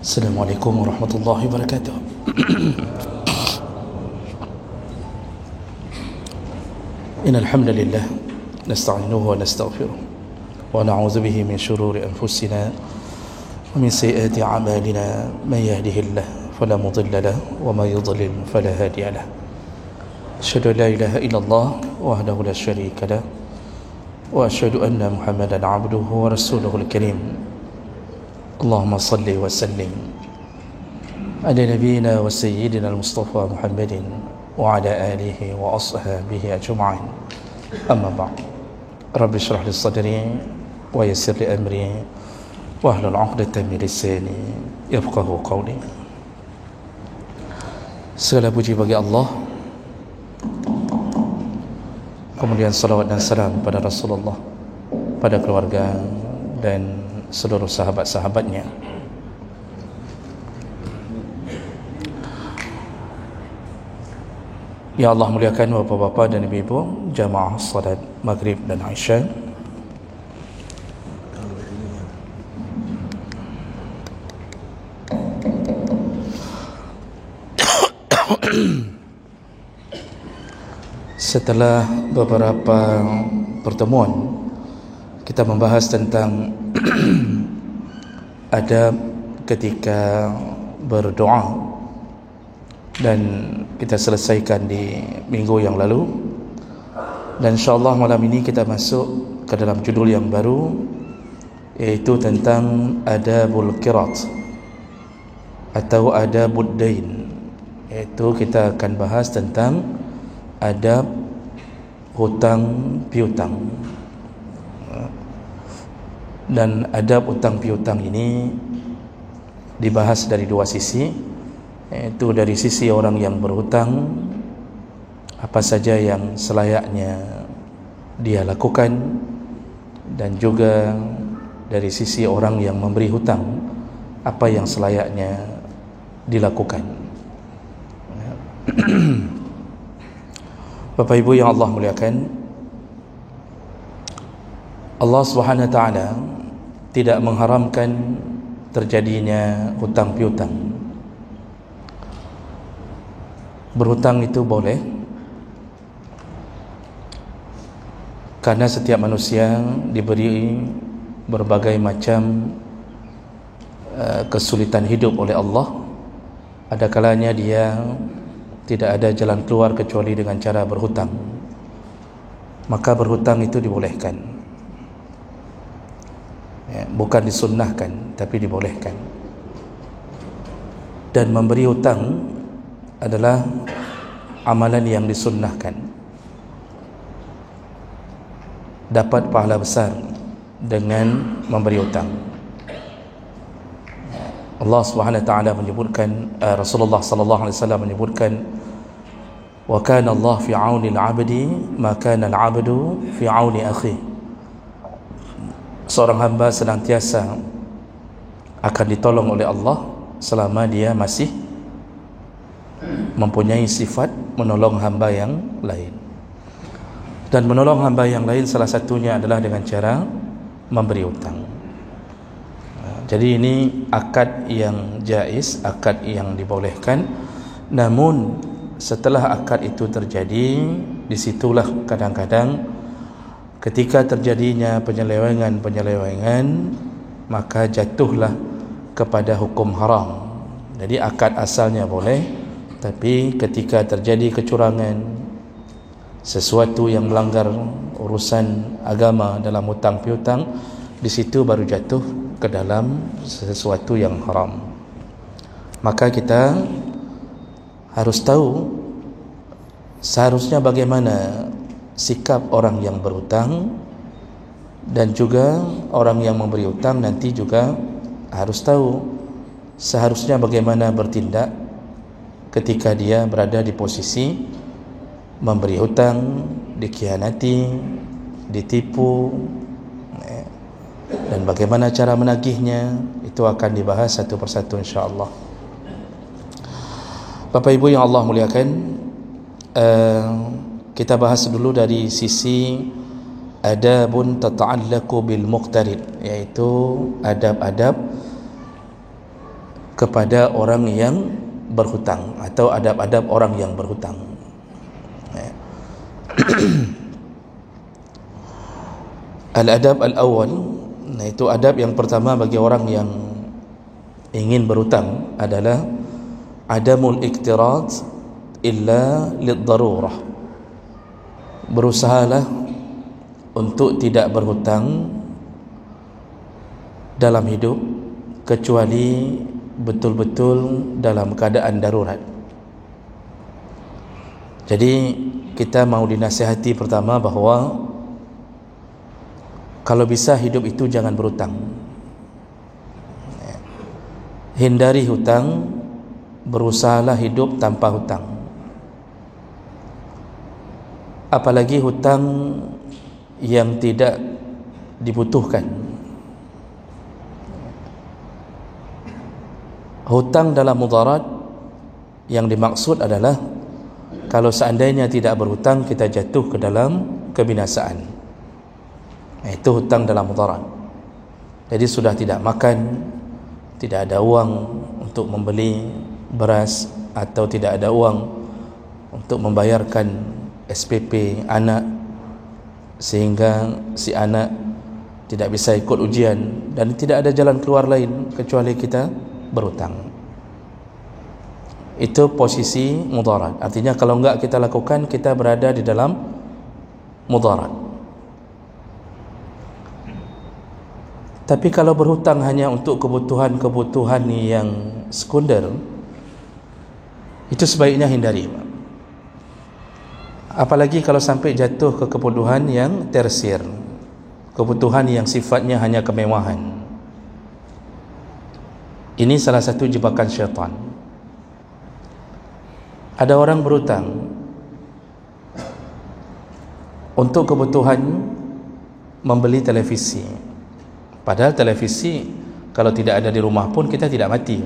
Assalamualaikum warahmatullahi wabarakatuh. Innal hamdalillah nasta'inuhu wa nastaghfiruh wa na'udzu bihi min shururi anfusina wa min sayyiati a'malina man yahdihillahu fala mudilla lahu wa man yudlil fala hadiya lahu. Asyhadu an la ilaha illallah wahdahu la syarika lahu wa asyhadu anna Muhammadan 'abduhu wa rasuluhul karim. Allahumma salli wa sallim ala nabiyyina wa sayyidina al-Mustafa Muhammadin wa ala alihi wa ashabihi ajma'in. Amma ba'd. Rabbi shrah li sadri wa yassir li amri wa hlul 'uqdatam min lisani yafqahu qawli. Segala puji bagi Allah, kemudian salawat dan salam pada Rasulullah, pada keluarga dan seluruh sahabat-sahabatnya. Ya Allah, muliakan bapa-bapa dan ibu-ibu jamaah salat maghrib dan isya. Setelah beberapa pertemuan kita membahas tentang adab ketika berdoa, dan kita selesaikan di minggu yang lalu, dan insyaAllah malam ini kita masuk ke dalam judul yang baru, yaitu tentang adabul qirat atau adabud dain. Iaitu kita akan bahas tentang adab hutang piutang. Dan adab hutang piutang ini dibahas dari dua sisi, yaitu dari sisi orang yang berhutang, apa saja yang selayaknya dia lakukan, dan juga dari sisi orang yang memberi hutang, apa yang selayaknya dilakukan. Bapak Ibu yang Allah muliakan, Allah Subhanahu wa taala tidak mengharamkan terjadinya hutang piutang. Berhutang itu boleh, karena setiap manusia diberi berbagai macam kesulitan hidup oleh Allah. Ada kalanya dia tidak ada jalan keluar kecuali dengan cara berhutang. Maka berhutang itu dibolehkan. Bukan disunnahkan, tapi dibolehkan. Dan memberi hutang adalah amalan yang disunnahkan, dapat pahala besar dengan memberi hutang. Allah Subhanahu wa taala menyebutkan, Rasulullah sallallahu alaihi wasallam menyebutkan, wa kana Allah fi 'auni al-'abdi ma kana al-'abdu fi 'auni akhihi. Seorang hamba senantiasa akan ditolong oleh Allah selama dia masih mempunyai sifat menolong hamba yang lain. Dan menolong hamba yang lain salah satunya adalah dengan cara memberi hutang. Jadi ini akad yang jaiz, akad yang dibolehkan. Namun setelah akad itu terjadi, disitulah kadang-kadang ketika terjadinya penyelewengan, maka jatuhlah kepada hukum haram. Jadi akad asalnya boleh, tapi ketika terjadi kecurangan, sesuatu yang melanggar urusan agama dalam hutang piutang, di situ baru jatuh ke dalam sesuatu yang haram. Maka kita harus tahu seharusnya bagaimana sikap orang yang berhutang, dan juga orang yang memberi hutang nanti juga harus tahu seharusnya bagaimana bertindak ketika dia berada di posisi memberi hutang, dikhianati, ditipu, dan bagaimana cara menagihnya. Itu akan dibahas satu persatu insyaAllah. Bapak Ibu yang Allah muliakan, kita bahas dulu dari sisi adabun tata'allaqu bil muqtarid, yaitu adab-adab kepada orang yang berhutang atau adab-adab orang yang berhutang. Al-adab al-awwal, itu adab yang pertama bagi orang yang ingin berhutang adalah adamul iktirat illa lid-darurah. Berusahalah untuk tidak berhutang dalam hidup kecuali betul-betul dalam keadaan darurat. Jadi kita mau dinasihati pertama bahawa kalau bisa hidup itu jangan berhutang. Hindari hutang, berusahalah hidup tanpa hutang. Apalagi hutang yang tidak dibutuhkan. Hutang dalam mudarat yang dimaksud adalah kalau seandainya tidak berhutang kita jatuh ke dalam kebinasaan. Itu hutang dalam mudarat. Jadi sudah tidak makan, tidak ada uang untuk membeli beras, atau tidak ada uang untuk membayarkan SPP anak, sehingga si anak tidak bisa ikut ujian dan tidak ada jalan keluar lain kecuali kita berhutang. Itu posisi mudarat. Artinya kalau enggak kita lakukan, kita berada di dalam mudarat. Tapi kalau berhutang hanya untuk kebutuhan-kebutuhan yang sekunder, itu sebaiknya hindari. Apalagi kalau sampai jatuh ke kebutuhan yang tersir, kebutuhan yang sifatnya hanya kemewahan. Ini salah satu jebakan syaitan. Ada orang berhutang untuk kebutuhan membeli televisi. Padahal televisi kalau tidak ada di rumah pun kita tidak mati.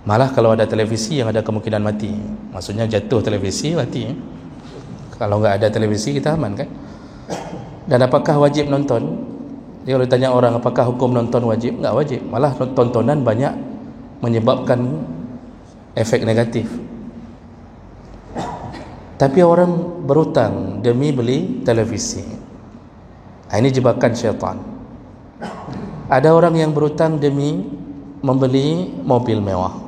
Malah kalau ada televisi yang ada kemungkinan mati. Maksudnya jatuh televisi, mati. Kalau enggak ada televisi kita aman kan? Dan apakah wajib nonton? Jadi kalau ditanya orang apakah hukum nonton wajib? Enggak wajib. Malah tontonan banyak menyebabkan efek negatif. Tapi orang berhutang demi beli televisi. Ini jebakan syaitan. Ada orang yang berhutang demi membeli mobil mewah.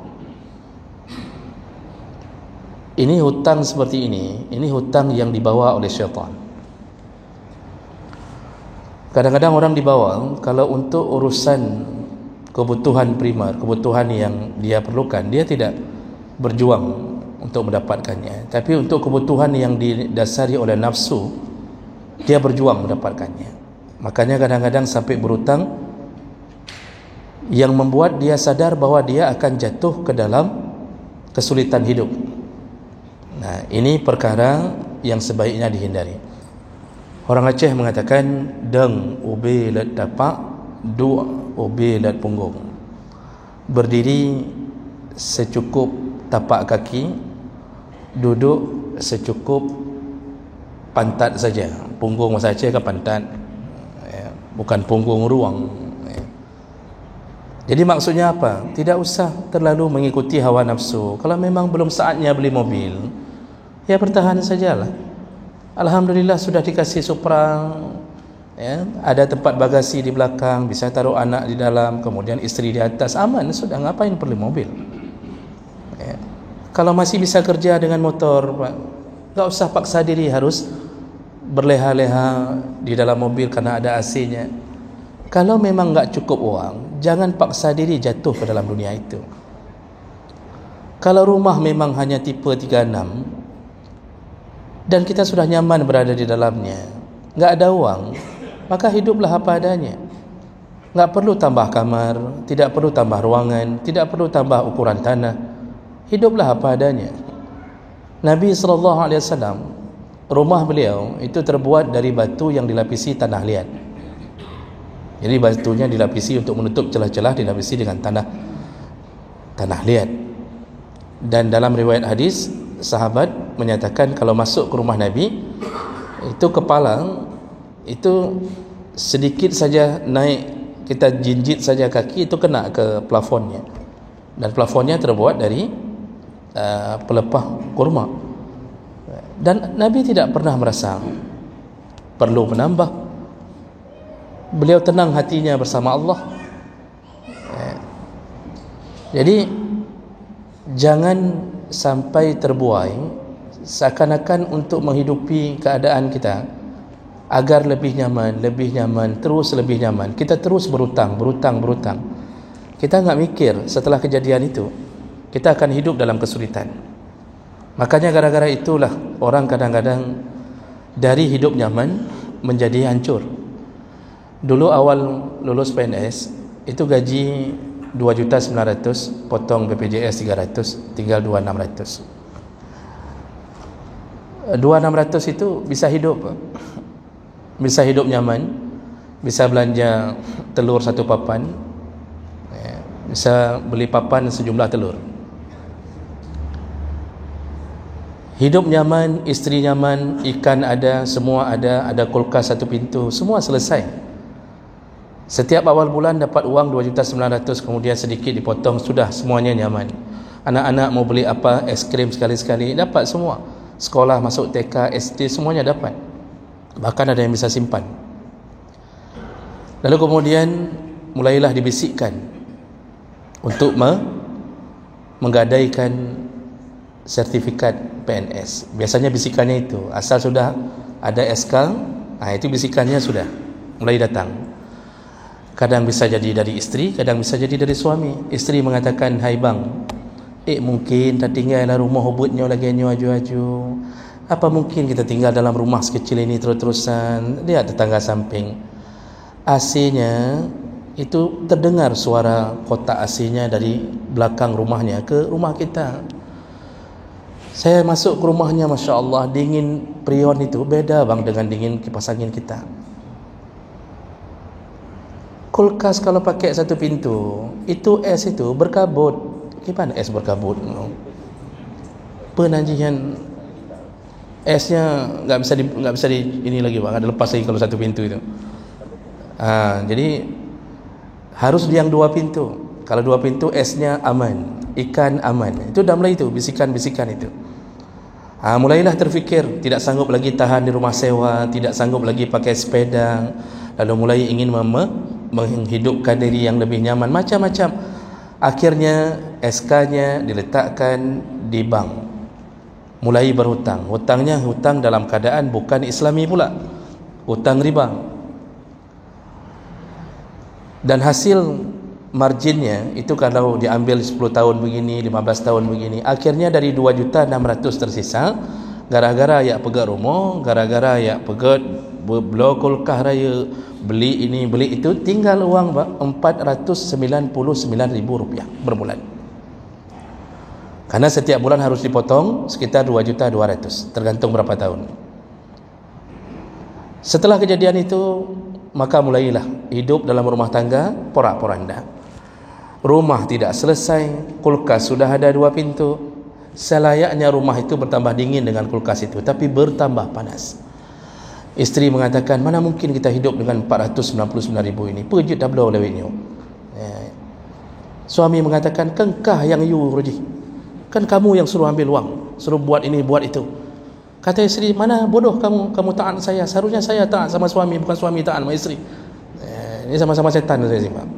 Ini hutang seperti ini hutang yang dibawa oleh syaitan. Kadang-kadang orang dibawa kalau untuk urusan kebutuhan primer, kebutuhan yang dia perlukan, dia tidak berjuang untuk mendapatkannya. Tapi untuk kebutuhan yang didasari oleh nafsu, dia berjuang mendapatkannya. Makanya kadang-kadang sampai berhutang yang membuat dia sadar bahwa dia akan jatuh ke dalam kesulitan hidup. Nah, ini perkara yang sebaiknya dihindari. Orang Aceh mengatakan deng ube lat tapak, du ube lat punggung. Berdiri secukup tapak kaki, duduk secukup pantat saja. Punggung bahasa Aceh kan pantat, bukan punggung ruang. Jadi maksudnya apa? Tidak usah terlalu mengikuti hawa nafsu. Kalau memang belum saatnya beli mobil, ya bertahan sajalah. Alhamdulillah sudah dikasih Supra, ya, ada tempat bagasi di belakang, bisa taruh anak di dalam, kemudian isteri di atas, aman sudah. Ngapain perlu mobil? Ya. Kalau masih bisa kerja dengan motor, enggak usah paksa diri harus berleha-leha di dalam mobil karena ada AC-nya. Kalau memang enggak cukup uang, jangan paksa diri jatuh ke dalam dunia itu. Kalau rumah memang hanya tipe 36 dan kita sudah nyaman berada di dalamnya, enggak ada uang, maka hiduplah apa adanya. Enggak perlu tambah kamar, tidak perlu tambah ruangan, tidak perlu tambah ukuran tanah. Hiduplah apa adanya. Nabi SAW, rumah beliau itu terbuat dari batu yang dilapisi tanah liat. Jadi batunya dilapisi untuk menutup celah-celah, dilapisi dengan tanah liat. Dan dalam riwayat hadis, sahabat menyatakan kalau masuk ke rumah Nabi, itu kepala itu sedikit saja naik, kita jinjit saja kaki itu kena ke plafonnya. dan plafonnya terbuat dari pelepah kurma. Dan Nabi tidak pernah merasa perlu menambah. Beliau tenang hatinya bersama Allah. Jadi jangan sampai terbuai seakan-akan untuk menghidupi keadaan kita agar lebih nyaman, terus lebih nyaman. Kita terus berutang. Kita enggak mikir setelah kejadian itu kita akan hidup dalam kesulitan. Makanya gara-gara itulah orang kadang-kadang dari hidup nyaman menjadi hancur. Dulu awal lulus PNS itu gaji 2.900.000, potong BPJS 300, tinggal 2.600. 2.600 itu bisa hidup nyaman, bisa belanja telur satu papan, bisa beli papan sejumlah telur. Hidup nyaman, isteri nyaman, ikan ada, semua ada kulkas satu pintu, semua selesai. Setiap awal bulan dapat uang 2.900.000, kemudian sedikit dipotong, sudah semuanya nyaman. Anak-anak mau beli apa, es krim sekali-sekali, dapat semua. Sekolah masuk TK, SD, semuanya dapat. Bahkan ada yang bisa simpan. Lalu kemudian mulailah dibisikkan untuk menggadaikan sertifikat PNS. Biasanya bisikannya itu, asal sudah ada SK, itu bisikannya sudah mulai datang. Kadang bisa jadi dari isteri, kadang bisa jadi dari suami. Isteri mengatakan, "Hai bang, mungkin tak tinggal dalam rumah hobotnya lagi aju-aju. Apa mungkin kita tinggal dalam rumah sekecil ini terus-terusan? Lihat tetangga samping, AC-nya itu terdengar suara kotak AC-nya dari belakang rumahnya ke rumah kita. Saya masuk ke rumahnya, Masya Allah, dingin prion itu beda bang dengan dingin kipas angin kita. Kulkas kalau pakai satu pintu, itu es itu berkabut. Gimana es berkabut? Penajian esnya nggak bisa di ini lagi bang, ada lepas lagi kalau satu pintu itu. Jadi harus yang dua pintu. Kalau dua pintu esnya aman, ikan aman. Itu dah mulai itu bisikan-bisikan itu. Mulailah terfikir tidak sanggup lagi tahan di rumah sewa, tidak sanggup lagi pakai sepeda, lalu mulai ingin menghidupkan diri yang lebih nyaman, macam-macam. Akhirnya SK-nya diletakkan di bank, mulai berhutang. Hutangnya hutang dalam keadaan bukan Islami pula, hutang riba. Dan hasil marginnya itu kalau diambil 10 tahun begini, 15 tahun begini, akhirnya dari 2.600.000 tersisa. Gara-gara ya pegat rumah, gara-gara ya pegat blok kulkah raya, beli ini beli itu, tinggal uang Rp499.000 berbulan. Karena setiap bulan harus dipotong sekitar 2.200.000, tergantung berapa tahun. Setelah kejadian itu, maka mulailah hidup dalam rumah tangga porak-poranda. Rumah tidak selesai, kulkas sudah ada 2 pintu. Selayaknya rumah itu bertambah dingin dengan kulkas itu, tapi bertambah panas. Isteri mengatakan, mana mungkin kita hidup dengan 499.000 ini, pejut dah belau lewetnya. Suami mengatakan, kengkah yang you Roji, kan kamu yang suruh ambil uang, suruh buat ini buat itu. Kata isteri, mana bodoh kamu taat saya, seharusnya saya taat sama suami, bukan suami taat sama isteri. Ini sama-sama setan saya simpang.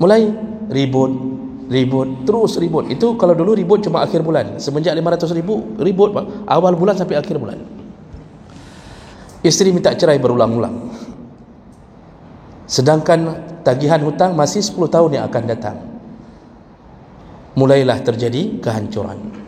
Mulai ribut, terus ribut. Itu kalau dulu ribut cuma akhir bulan. Semenjak 500.000 ribut Pak, awal bulan sampai akhir bulan. Isteri minta cerai berulang-ulang, sedangkan tagihan hutang masih 10 tahun yang akan datang. Mulailah terjadi kehancuran.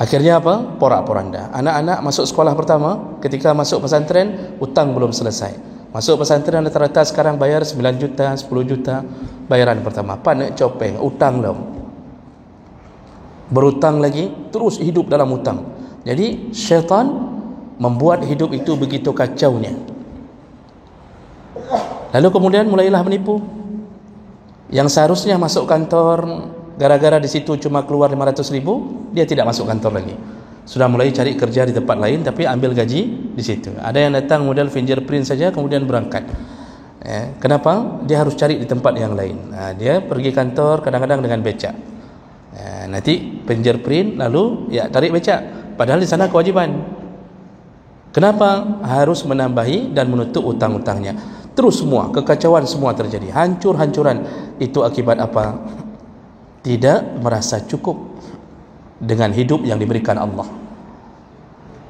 Akhirnya apa? Porak-poranda. Anak-anak masuk sekolah pertama, ketika masuk pesantren, hutang belum selesai. Masuk pesantren rata-rata sekarang bayar 9 juta, 10 juta bayaran pertama. Panik copeng, utang dah. Berutang lagi, terus hidup dalam hutang. Jadi syaitan membuat hidup itu begitu kacaunya. Lalu kemudian mulailah menipu. Yang seharusnya masuk kantor, gara-gara di situ cuma keluar 500.000, dia tidak masuk kantor lagi. Sudah mulai cari kerja di tempat lain, tapi ambil gaji di situ. Ada yang datang modal fingerprint saja kemudian berangkat. Kenapa? Dia harus cari di tempat yang lain. Dia pergi kantor kadang-kadang dengan becak. Nanti fingerprint, lalu tarik becak. Padahal di sana kewajiban. Kenapa? Harus menambahi dan menutup hutang-hutangnya. Terus semua, kekacauan semua terjadi. Hancur-hancuran. Itu akibat apa? Tidak merasa cukup dengan hidup yang diberikan Allah.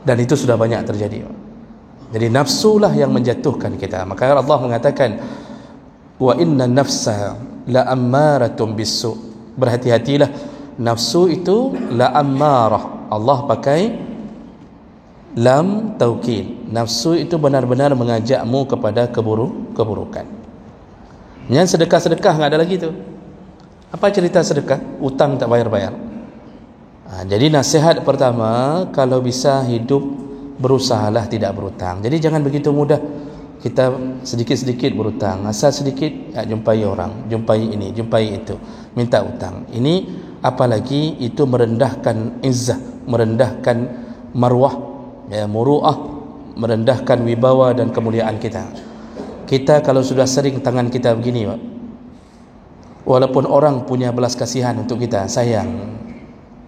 Dan itu sudah banyak terjadi. Jadi nafsulah yang menjatuhkan kita. Maka Allah mengatakan, wa inna nafsa la ammaratun bisu. Berhati-hatilah, nafsu itu la ammarah. Allah pakai lam taukid. Nafsu itu benar-benar mengajakmu kepada keburukan. Yang sedekah-sedekah enggak ada lagi tu. Apa cerita sedekah? Utang tak bayar-bayar. Jadi nasihat pertama, kalau bisa hidup, berusahalah tidak berhutang. Jadi jangan begitu mudah kita sedikit-sedikit berhutang. Asal sedikit, jumpai orang, jumpai ini, jumpai itu, minta hutang. Ini apalagi itu merendahkan izzah, merendahkan marwah, muru'ah, merendahkan wibawa dan kemuliaan kita. Kita kalau sudah sering tangan kita begini, walaupun orang punya belas kasihan untuk kita, sayang,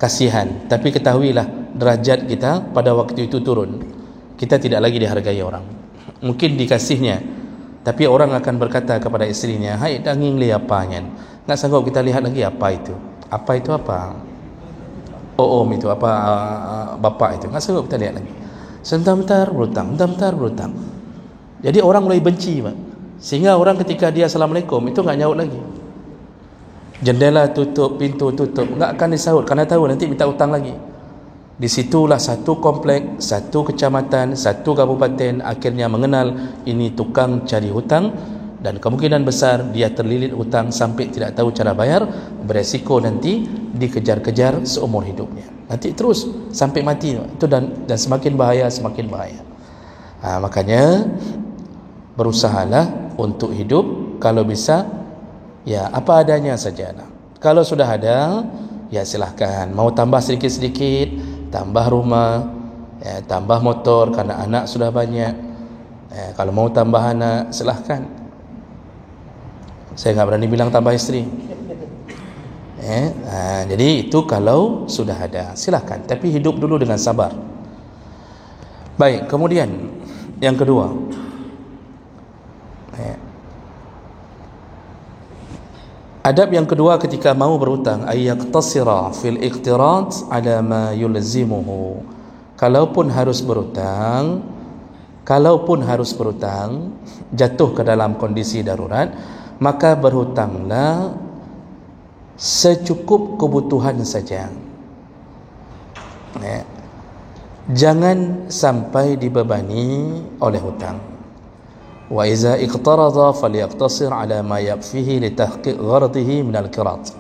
kasihan, tapi ketahuilah derajat kita pada waktu itu turun. Kita tidak lagi dihargai orang. Mungkin dikasihnya, tapi orang akan berkata kepada istrinya, hai daging li apanya, nggak sanggup kita lihat lagi apa itu. Apa itu apa? Om itu apa? Bapak itu nggak sanggup kita lihat lagi. Sebentar berhutang, sebentar berhutang. Jadi orang mulai benci, Pak. Sehingga orang ketika dia assalamualaikum itu nggak nyaut lagi. Jendela tutup, pintu tutup, nggak akan disaut karena tahu nanti minta hutang lagi. Disitulah satu komplek, satu kecamatan, satu kabupaten akhirnya mengenal ini tukang cari hutang, dan kemungkinan besar dia terlilit hutang sampai tidak tahu cara bayar, beresiko nanti dikejar-kejar seumur hidupnya. Nanti terus sampai mati itu, dan semakin bahaya, semakin bahaya. Makanya berusahalah untuk hidup kalau bisa apa adanya saja. Kalau sudah ada, silahkan. Mau tambah sedikit-sedikit, tambah rumah, tambah motor karena anak sudah banyak. Kalau mau tambah anak, silahkan. Saya nggak berani bilang tambah istri. Jadi itu kalau sudah ada, silahkan. Tapi hidup dulu dengan sabar. Baik, kemudian yang kedua, adab yang kedua ketika mau berhutang, ayyaqtasira fil iqtirat ala ma yulzimuhu. Kalaupun harus berhutang, jatuh ke dalam kondisi darurat, maka berhutanglah secukup kebutuhan saja. Jangan sampai dibebani oleh hutang. Wa iza iqtarada falyaqtasir ala ma yakfihi li tahqiq gharadihi min al-qirat.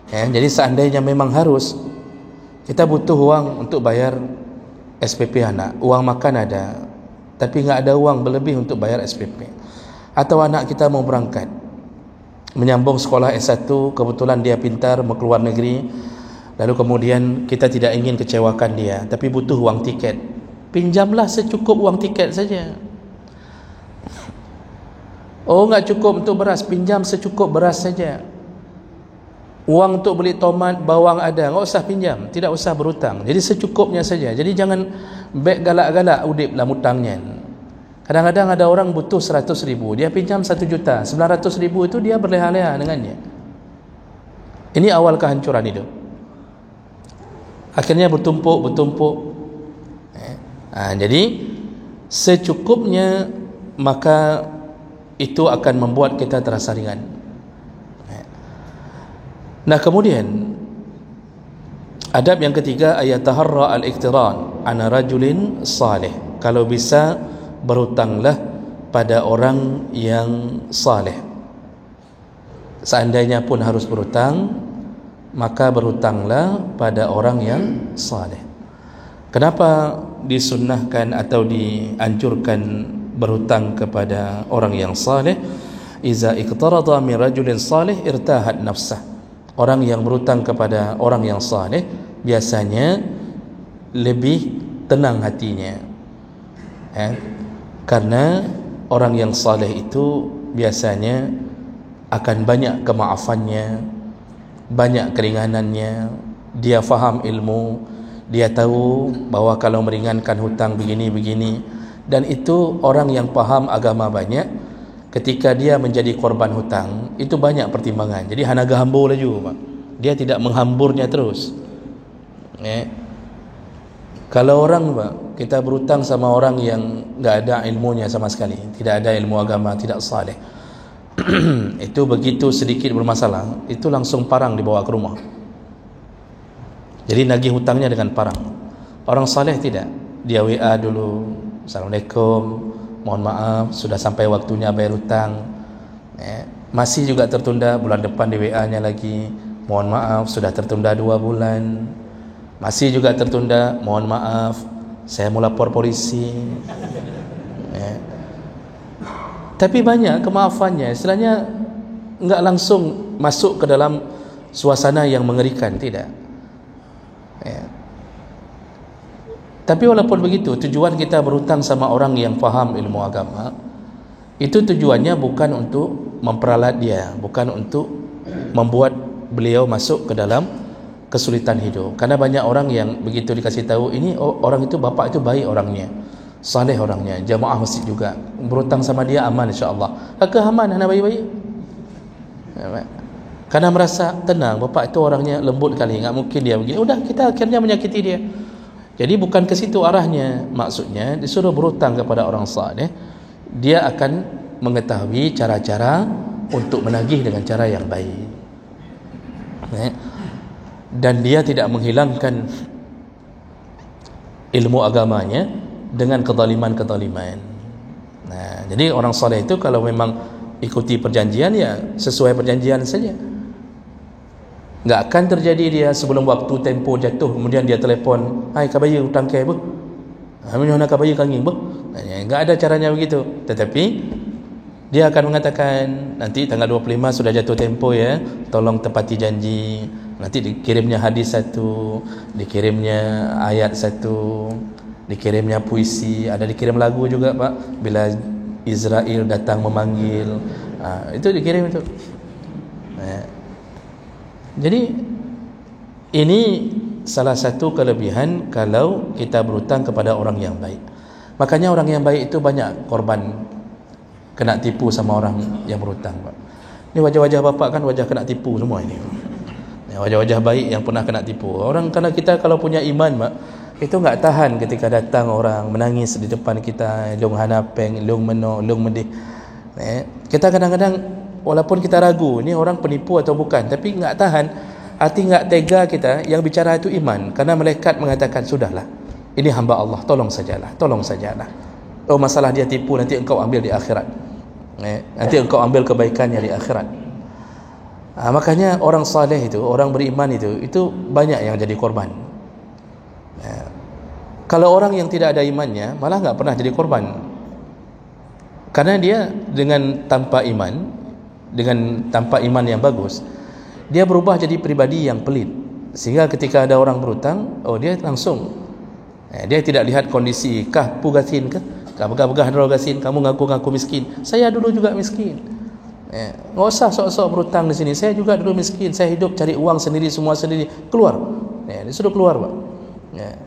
Jadi seandainya memang harus, kita butuh uang untuk bayar SPP anak, uang makan ada, tapi enggak ada uang berlebih untuk bayar SPP. Atau anak kita mau berangkat menyambung sekolah S1, kebetulan dia pintar mau keluar negeri, lalu kemudian kita tidak ingin kecewakan dia, tapi butuh uang tiket. Pinjamlah secukup uang tiket saja. Oh, enggak cukup untuk beras, pinjam secukup beras saja. Uang untuk beli tomat, bawang ada, enggak usah pinjam, tidak usah berhutang. Jadi secukupnya saja. Jadi jangan beg galak-galak udip lah hutangnya. Kadang-kadang ada orang butuh 100.000, dia pinjam 1 juta, 900.000 itu dia berleha-leha dengannya. Ini awal kehancuran hidup. Akhirnya bertumpuk. Jadi secukupnya, maka itu akan membuat kita terasa ringan. Nah, kemudian adab yang ketiga, ayataharra al-iqtiran ana rajulin salih. Kalau bisa berhutanglah pada orang yang saleh. Seandainya pun harus berhutang, maka berhutanglah pada orang yang saleh. Kenapa disunnahkan atau dianjurkan berhutang kepada orang yang saleh? Iza iqtarada min rajulin salih irtahat nafsah. Orang yang berhutang kepada orang yang saleh biasanya lebih tenang hatinya. Karena orang yang saleh itu biasanya akan banyak kemaafannya, banyak keringanannya. Dia faham ilmu, dia tahu bahawa kalau meringankan hutang begini-begini. Dan itu orang yang faham agama banyak, ketika dia menjadi korban hutang, itu banyak pertimbangan. Jadi hanaga hambur laju, Pak. Dia tidak menghamburnya terus. Kalau orang, Pak, kita berhutang sama orang yang enggak ada ilmunya sama sekali, tidak ada ilmu agama, tidak saleh, itu begitu sedikit bermasalah, itu langsung parang dibawa ke rumah. Jadi nagih hutangnya dengan parang. Orang saleh tidak, dia WA dulu, Assalamualaikum, mohon maaf sudah sampai waktunya bayar hutang, masih juga tertunda, bulan depan di WA-nya lagi, mohon maaf sudah tertunda 2 bulan, masih juga tertunda, mohon maaf saya mau lapor polisi. Tapi banyak kemaafannya, istilahnya enggak langsung masuk ke dalam suasana yang mengerikan, tidak. Tapi walaupun begitu, tujuan kita berhutang sama orang yang faham ilmu agama, itu tujuannya bukan untuk memperalat dia, bukan untuk membuat beliau masuk ke dalam kesulitan hidup. Karena banyak orang yang begitu dikasih tahu, ini orang itu, bapak itu baik orangnya, saleh orangnya, jamaah masjid juga, berhutang sama dia aman insya-Allah. Agak aman, anak baik-baik. Karena merasa tenang, bapak itu orangnya lembut kali, enggak mungkin dia begini. Udah, kita akhirnya menyakiti dia. Jadi bukan ke situ arahnya. Maksudnya disuruh berhutang kepada orang saleh, dia akan mengetahui cara-cara untuk menagih dengan cara yang baik. Dan dia tidak menghilangkan ilmu agamanya dengan kezaliman-kezaliman. Jadi orang saleh itu kalau memang ikuti perjanjian, ya sesuai perjanjian saja. Enggak akan terjadi dia sebelum waktu tempo jatuh kemudian dia telefon, "Hai, kabaya hutang ke apa? Mana nak kabaya kanging apa?" Enggak ada caranya begitu. Tetapi dia akan mengatakan, nanti tanggal 25 sudah jatuh tempo ya, tolong tepati janji. Nanti dikirimnya hadis satu, dikirimnya ayat satu, dikirimnya puisi, ada dikirim lagu juga, Pak, bila Israel datang memanggil. Itu dikirim itu. Jadi ini salah satu kelebihan kalau kita berhutang kepada orang yang baik. Makanya orang yang baik itu banyak korban kena tipu sama orang yang berhutang, Pak. Ini wajah-wajah bapak kan wajah kena tipu semua ini. Wajah-wajah baik yang pernah kena tipu. Orang, karena kita kalau punya iman, Pak, itu enggak tahan ketika datang orang menangis di depan kita, long hanapeng, long meno, long medih. Kita kadang-kadang walaupun kita ragu ini orang penipu atau bukan, tapi enggak tahan, hati enggak tega kita, yang bicara itu iman. Karena malaikat mengatakan, sudahlah, ini hamba Allah, tolong sajalah. Oh, masalah dia tipu, nanti engkau ambil di akhirat. Nanti engkau ambil kebaikannya di akhirat. Makanya orang saleh itu, orang beriman itu banyak yang jadi korban. Kalau orang yang tidak ada imannya, malah enggak pernah jadi korban. Karena dia dengan tanpa iman yang bagus, dia berubah jadi pribadi yang pelit. Sehingga ketika ada orang berhutang, dia langsung, dia tidak lihat kondisi, kah pugasin kah, begah drogasin, kamu ngaku-ngaku miskin, saya dulu juga miskin. Nggak usah sok-sok berhutang di sini, saya juga dulu miskin, saya hidup cari uang sendiri, semua sendiri, keluar. Disuruh keluar, Pak.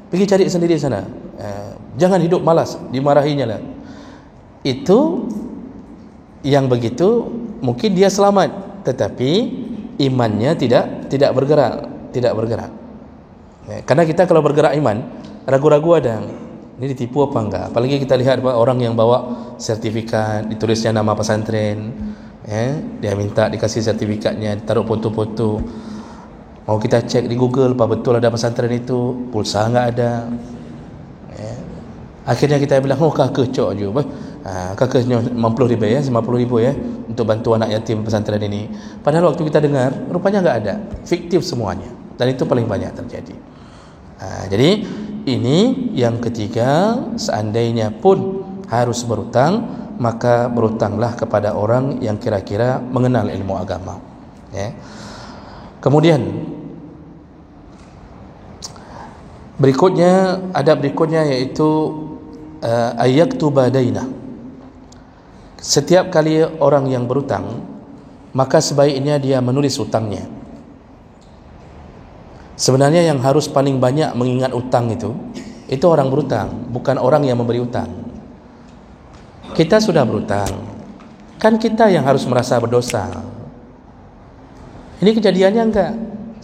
Pergi cari sendiri sana. Jangan hidup malas, dimarahinya lah. Itu yang begitu mungkin dia selamat, tetapi imannya tidak bergerak. Karena kita kalau bergerak iman, ragu-ragu ada, ini ditipu apa enggak. Apalagi kita lihat orang yang bawa sertifikat, ditulisnya nama pesantren, dia minta dikasih sertifikatnya, taruh foto-foto. Mau kita cek di Google, apa betul ada pesantren itu, pulsa enggak ada. Akhirnya kita bilang, kakak cok je, kakaknya 50 ribu ya, 50 ribu ya, untuk bantu anak yatim pesantren ini. Padahal waktu kita dengar, rupanya enggak ada, fiktif semuanya. Dan itu paling banyak terjadi. Jadi ini yang ketiga, seandainya pun harus berhutang, maka berhutanglah kepada orang yang kira-kira mengenal ilmu agama. Kemudian adab berikutnya yaitu ayaktuba dainah. Setiap kali orang yang berhutang, maka sebaiknya dia menulis hutangnya. Sebenarnya yang harus paling banyak mengingat hutang itu orang berhutang, bukan orang yang memberi hutang. Kita sudah berhutang, kan kita yang harus merasa berdosa. Ini kejadiannya enggak.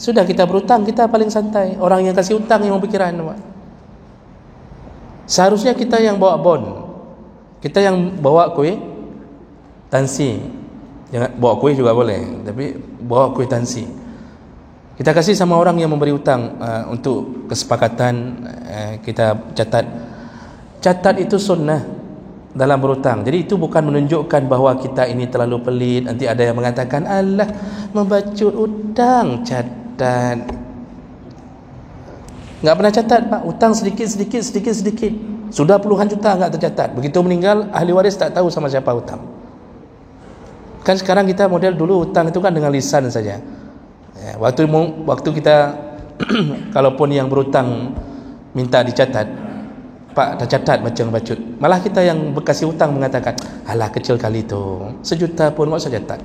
Sudah kita berhutang, kita paling santai. Orang yang kasih hutang yang berpikiran. Seharusnya kita yang bawa bon, kita yang bawa kuih tansi. Jangan bawa kuih juga boleh, tapi bawa kuih tansi. Kita kasih sama orang yang memberi hutang untuk kesepakatan. Kita catat itu sunnah dalam berhutang. Jadi itu bukan menunjukkan bahawa kita ini terlalu pelit. Nanti ada yang mengatakan, alah, membacut hutang, catat. Enggak pernah catat, Pak. Hutang sedikit. Sudah puluhan juta enggak tercatat. Begitu meninggal, ahli waris tak tahu sama siapa hutang. Kan sekarang kita model dulu hutang itu kan dengan lisan saja. Waktu kita kalaupun yang berhutang minta dicatat, Pak, dah catat macam bacut. Malah kita yang berkasih hutang mengatakan, alah, kecil kali tu, 1 juta pun enggak usah catat.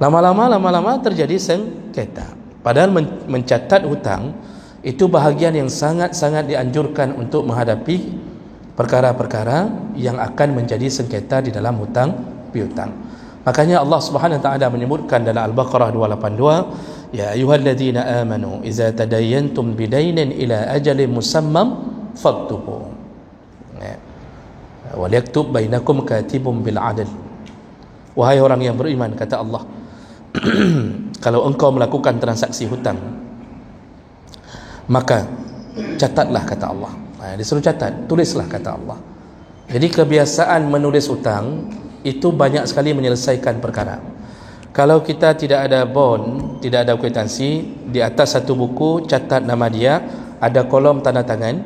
Lama-lama terjadi sengketa. Padahal mencatat hutang itu bahagian yang sangat-sangat dianjurkan untuk menghadapi perkara-perkara yang akan menjadi sengketa di dalam hutang piutang. Makanya Allah Subhanahu wa taala menyebutkan dalam Al-Baqarah 282, ya ayyuhalladzina amanu idza tadayyantum bidainin ila ajalin musammam faktubu. Wa yaktub bainakum katibun bil adl. Wahai orang yang beriman, kata Allah, kalau engkau melakukan transaksi hutang, maka catatlah, kata Allah. Disuruh catat, tulislah, kata Allah. Jadi kebiasaan menulis hutang itu banyak sekali menyelesaikan perkara. Kalau kita tidak ada bond, tidak ada kwitansi, di atas satu buku catat nama dia, ada kolom tanda tangan,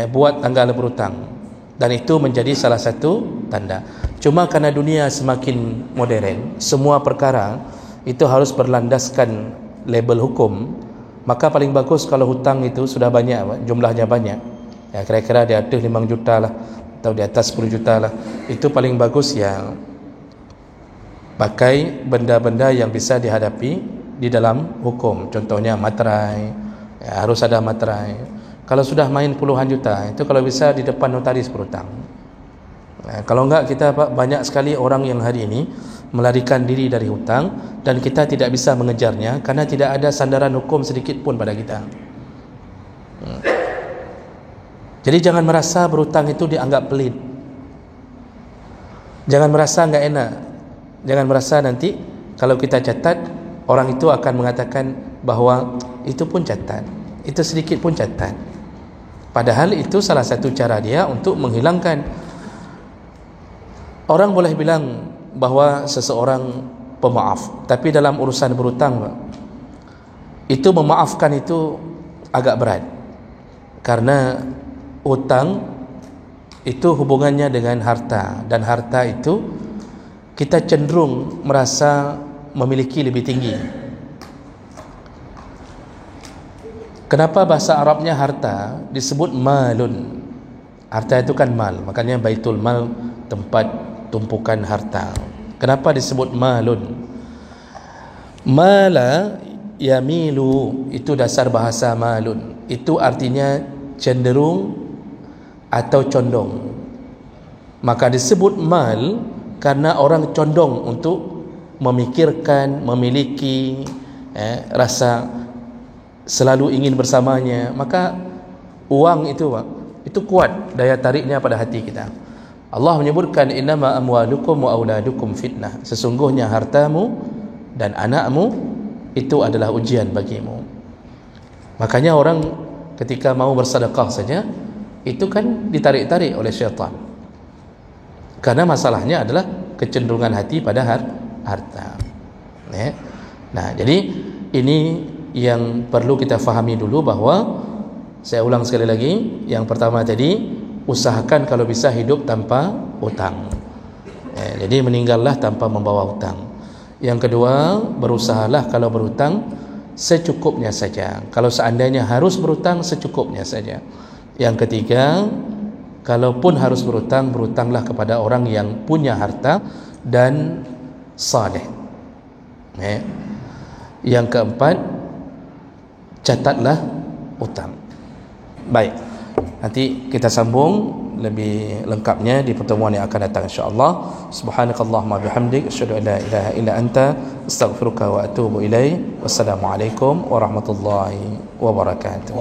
buat tanggal berhutang, dan itu menjadi salah satu tanda. Cuma kerana dunia semakin modern, semua perkara itu harus berlandaskan label hukum, maka paling bagus kalau hutang itu sudah banyak, jumlahnya banyak, kira-kira di atas 5 juta lah, atau di atas 10 juta lah. Itu paling bagus yang pakai benda-benda yang bisa dihadapi di dalam hukum. Contohnya materai, harus ada materai. Kalau sudah main puluhan juta, itu kalau bisa di depan notaris berhutang. Kalau enggak, kita banyak sekali orang yang hari ini melarikan diri dari hutang, dan kita tidak bisa mengejarnya karena tidak ada sandaran hukum sedikit pun pada kita. Jadi jangan merasa berhutang itu dianggap pelit. Jangan merasa enggak enak. Jangan merasa nanti kalau kita catat, orang itu akan mengatakan bahawa itu pun catat, itu sedikit pun catat. Padahal itu salah satu cara dia untuk menghilangkan. Orang boleh bilang bahawa seseorang pemaaf, tapi dalam urusan berhutang, itu memaafkan itu agak berat. Karena hutang itu hubungannya dengan harta, dan harta itu kita cenderung merasa memiliki lebih tinggi. Kenapa bahasa Arabnya harta disebut malun? Harta itu kan mal, makanya baitul mal, tempat tumpukan harta. Kenapa disebut malun? Mala yamilu, itu dasar bahasa malun. Itu artinya cenderung atau condong. Maka disebut mal karena orang condong untuk memikirkan, memiliki rasa selalu ingin bersamanya. Maka uang itu kuat daya tariknya pada hati kita. Allah menyebutkan, innama amwalukum wa auladukum fitnah, sesungguhnya hartamu dan anakmu itu adalah ujian bagimu. Makanya orang ketika mau bersedekah saja, itu kan ditarik-tarik oleh syaitan, karena masalahnya adalah kecenderungan hati pada harta. Nah, jadi ini yang perlu kita fahami dulu, bahawa saya ulang sekali lagi, yang pertama tadi, usahakan kalau bisa hidup tanpa hutang. Jadi meninggallah tanpa membawa hutang. Yang kedua, berusahalah kalau berhutang secukupnya saja. Kalau seandainya harus berhutang, secukupnya saja. Yang ketiga, Kalaupun harus berhutang, berhutanglah kepada orang yang punya harta dan saleh. Yang keempat, catatlah hutang. Baik, nanti kita sambung lebih lengkapnya di pertemuan yang akan datang insya-Allah. Subhanakallahumma bihamdik, asyhadu an la ilaha illa anta, astaghfiruka wa atubu ilaik. Wassalamualaikum warahmatullahi wabarakatuh.